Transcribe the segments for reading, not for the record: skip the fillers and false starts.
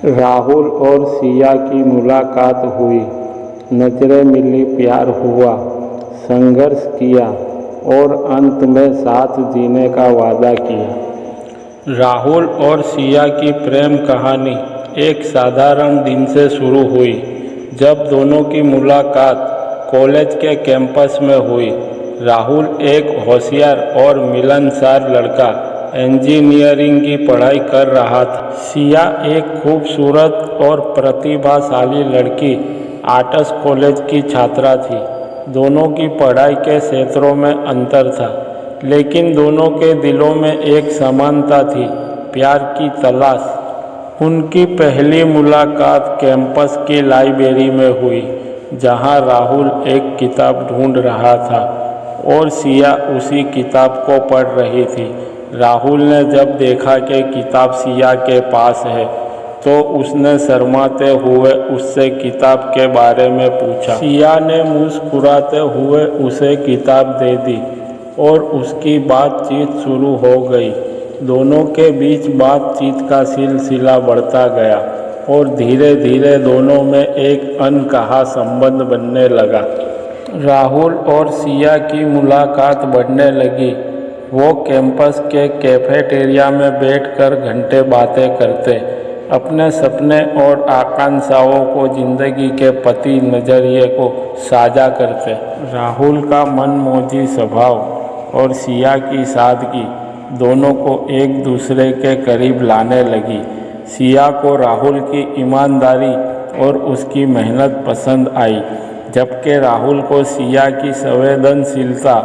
राहुल और सिया की मुलाकात हुई, नजरें मिली, प्यार हुआ, संघर्ष किया और अंत में साथ जीने का वादा किया। राहुल और सिया की प्रेम कहानी एक साधारण दिन से शुरू हुई, जब दोनों की मुलाकात कॉलेज के कैंपस में हुई। राहुल एक होशियार और मिलनसार लड़का इंजीनियरिंग की पढ़ाई कर रहा था। सिया एक खूबसूरत और प्रतिभाशाली लड़की आर्ट्स कॉलेज की छात्रा थी। दोनों की पढ़ाई के क्षेत्रों में अंतर था, लेकिन दोनों के दिलों में एक समानता थी, प्यार की तलाश। उनकी पहली मुलाकात कैंपस की लाइब्रेरी में हुई, जहां राहुल एक किताब ढूंढ रहा था और सिया उसी किताब को पढ़ रही थी। राहुल ने जब देखा कि किताब सिया के पास है, तो उसने शर्माते हुए उससे किताब के बारे में पूछा। सिया ने मुस्कुराते हुए उसे किताब दे दी और उसकी बातचीत शुरू हो गई। दोनों के बीच बातचीत का सिलसिला बढ़ता गया और धीरे धीरे दोनों में एक अनकहा संबंध बनने लगा। राहुल और सिया की मुलाकात बढ़ने लगी। वो कैंपस के कैफेटेरिया में बैठकर घंटे बातें करते, अपने सपने और आकांक्षाओं को, जिंदगी के पति नज़रिए को साझा करते। राहुल का मनमौजी स्वभाव और सिया की सादगी दोनों को एक दूसरे के करीब लाने लगी। सिया को राहुल की ईमानदारी और उसकी मेहनत पसंद आई, जबकि राहुल को सिया की संवेदनशीलता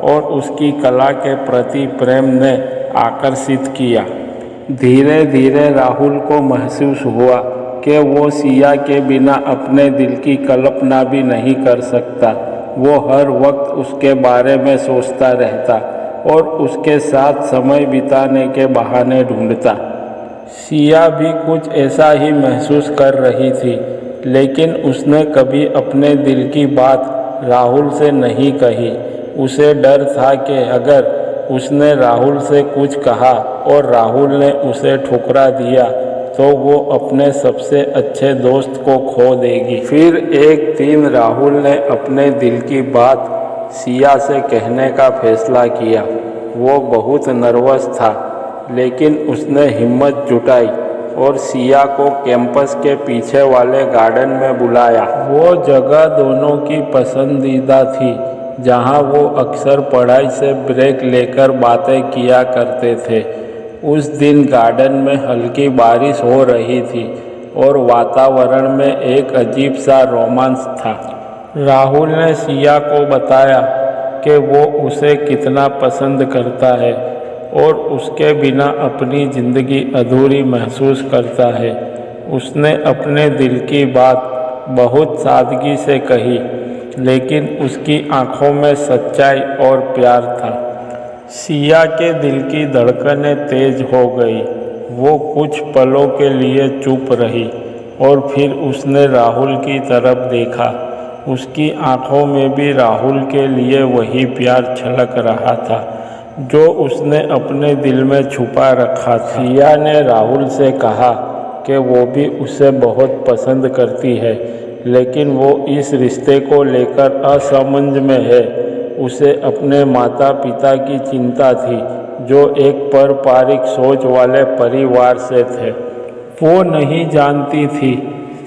और उसकी कला के प्रति प्रेम ने आकर्षित किया। धीरे धीरे राहुल को महसूस हुआ कि वो सिया के बिना अपने दिल की कल्पना भी नहीं कर सकता। वो हर वक्त उसके बारे में सोचता रहता और उसके साथ समय बिताने के बहाने ढूंढता। सिया भी कुछ ऐसा ही महसूस कर रही थी, लेकिन उसने कभी अपने दिल की बात राहुल से नहीं कही। उसे डर था कि अगर उसने राहुल से कुछ कहा और राहुल ने उसे ठुकरा दिया, तो वो अपने सबसे अच्छे दोस्त को खो देगी। फिर एक दिन राहुल ने अपने दिल की बात सिया से कहने का फैसला किया। वो बहुत नर्वस था, लेकिन उसने हिम्मत जुटाई और सिया को कैंपस के पीछे वाले गार्डन में बुलाया। वो जगह दोनों की पसंदीदा थी, जहां वो अक्सर पढ़ाई से ब्रेक लेकर बातें किया करते थे। उस दिन गार्डन में हल्की बारिश हो रही थी और वातावरण में एक अजीब सा रोमांस था। राहुल ने सिया को बताया कि वो उसे कितना पसंद करता है और उसके बिना अपनी ज़िंदगी अधूरी महसूस करता है। उसने अपने दिल की बात बहुत सादगी से कही, लेकिन उसकी आंखों में सच्चाई और प्यार था। सिया के दिल की धड़कनें तेज हो गई। वो कुछ पलों के लिए चुप रही और फिर उसने राहुल की तरफ देखा। उसकी आंखों में भी राहुल के लिए वही प्यार छलक रहा था जो उसने अपने दिल में छुपा रखा था। सिया ने राहुल से कहा कि वो भी उसे बहुत पसंद करती है, लेकिन वो इस रिश्ते को लेकर असमंजस में है। उसे अपने माता पिता की चिंता थी, जो एक पारिवारिक सोच वाले परिवार से थे। वो नहीं जानती थी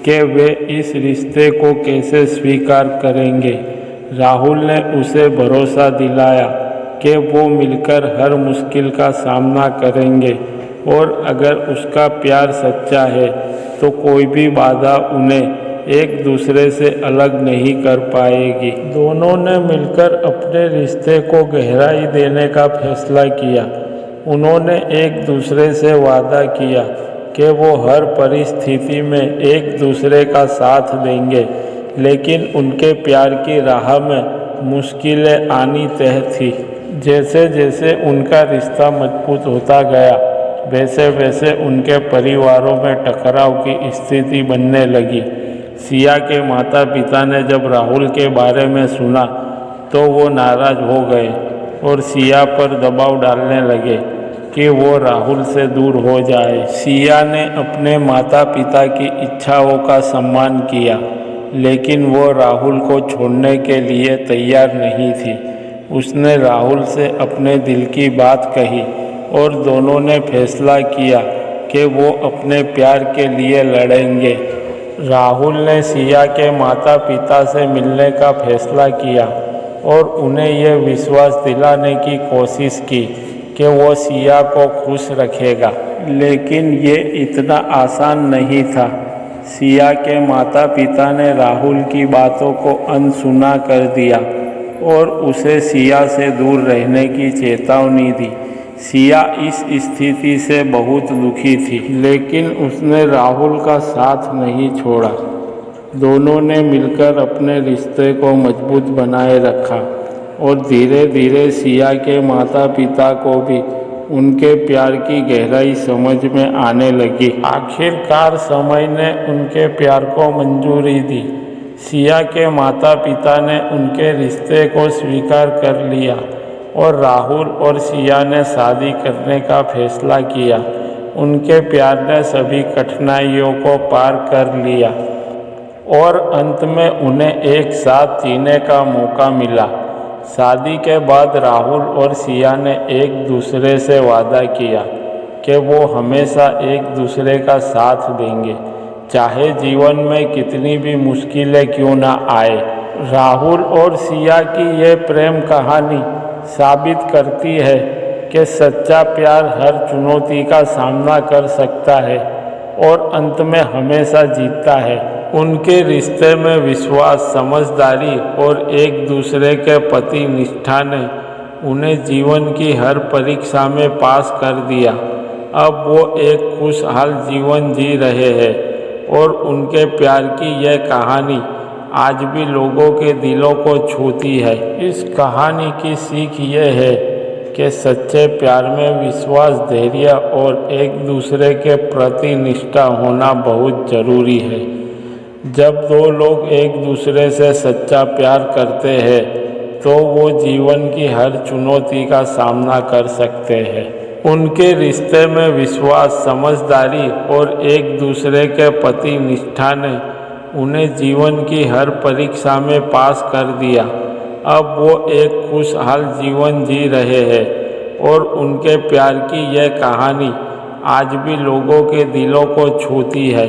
कि वे इस रिश्ते को कैसे स्वीकार करेंगे। राहुल ने उसे भरोसा दिलाया कि वो मिलकर हर मुश्किल का सामना करेंगे और अगर उसका प्यार सच्चा है तो कोई भी बाधा उन्हें एक दूसरे से अलग नहीं कर पाएगी। दोनों ने मिलकर अपने रिश्ते को गहराई देने का फैसला किया। उन्होंने एक दूसरे से वादा किया कि वो हर परिस्थिति में एक दूसरे का साथ देंगे, लेकिन उनके प्यार की राह में मुश्किलें आनी तय थी। जैसे जैसे उनका रिश्ता मजबूत होता गया, वैसे वैसे उनके परिवारों में टकराव की स्थिति बनने लगी। सिया के माता पिता ने जब राहुल के बारे में सुना तो वो नाराज़ हो गए और सिया पर दबाव डालने लगे। कि वो राहुल से दूर हो जाए। सिया ने अपने माता पिता की इच्छाओं का सम्मान किया, लेकिन वो राहुल को छोड़ने के लिए तैयार नहीं थी। उसने राहुल से अपने दिल की बात कही और दोनों ने फैसला किया कि वो अपने प्यार के लिए लड़ेंगे। राहुल ने सिया के माता पिता से मिलने का फैसला किया और उन्हें यह विश्वास दिलाने की कोशिश की कि वो सिया को खुश रखेगा, लेकिन ये इतना आसान नहीं था। सिया के माता पिता ने राहुल की बातों को अनसुना कर दिया और उसे सिया से दूर रहने की चेतावनी दी। सिया इस स्थिति से बहुत दुखी थी, लेकिन उसने राहुल का साथ नहीं छोड़ा। दोनों ने मिलकर अपने रिश्ते को मजबूत बनाए रखा और धीरे धीरे सिया के माता पिता को भी उनके प्यार की गहराई समझ में आने लगी। आखिरकार समय ने उनके प्यार को मंजूरी दी। सिया के माता पिता ने उनके रिश्ते को स्वीकार कर लिया और राहुल और सिया ने शादी करने का फैसला किया। उनके प्यार ने सभी कठिनाइयों को पार कर लिया और अंत में उन्हें एक साथ जीने का मौका मिला। शादी के बाद राहुल और सिया ने एक दूसरे से वादा किया कि वो हमेशा एक दूसरे का साथ देंगे, चाहे जीवन में कितनी भी मुश्किलें क्यों ना आए। राहुल और सिया की ये प्रेम कहानी साबित करती है कि सच्चा प्यार हर चुनौती का सामना कर सकता है और अंत में हमेशा जीतता है। उनके रिश्ते में विश्वास, समझदारी और एक दूसरे के प्रति निष्ठा ने उन्हें जीवन की हर परीक्षा में पास कर दिया। अब वो एक खुशहाल जीवन जी रहे हैं और उनके प्यार की यह कहानी आज भी लोगों के दिलों को छूती है। इस कहानी की सीख ये है कि सच्चे प्यार में विश्वास, धैर्य और एक दूसरे के प्रति निष्ठा होना बहुत ज़रूरी है। जब दो लोग एक दूसरे से सच्चा प्यार करते हैं तो वो जीवन की हर चुनौती का सामना कर सकते हैं। उनके रिश्ते में विश्वास, समझदारी और एक दूसरे के प्रति निष्ठा ने उन्हें जीवन की हर परीक्षा में पास कर दिया। अब वो एक खुशहाल जीवन जी रहे हैं और उनके प्यार की यह कहानी आज भी लोगों के दिलों को छूती है।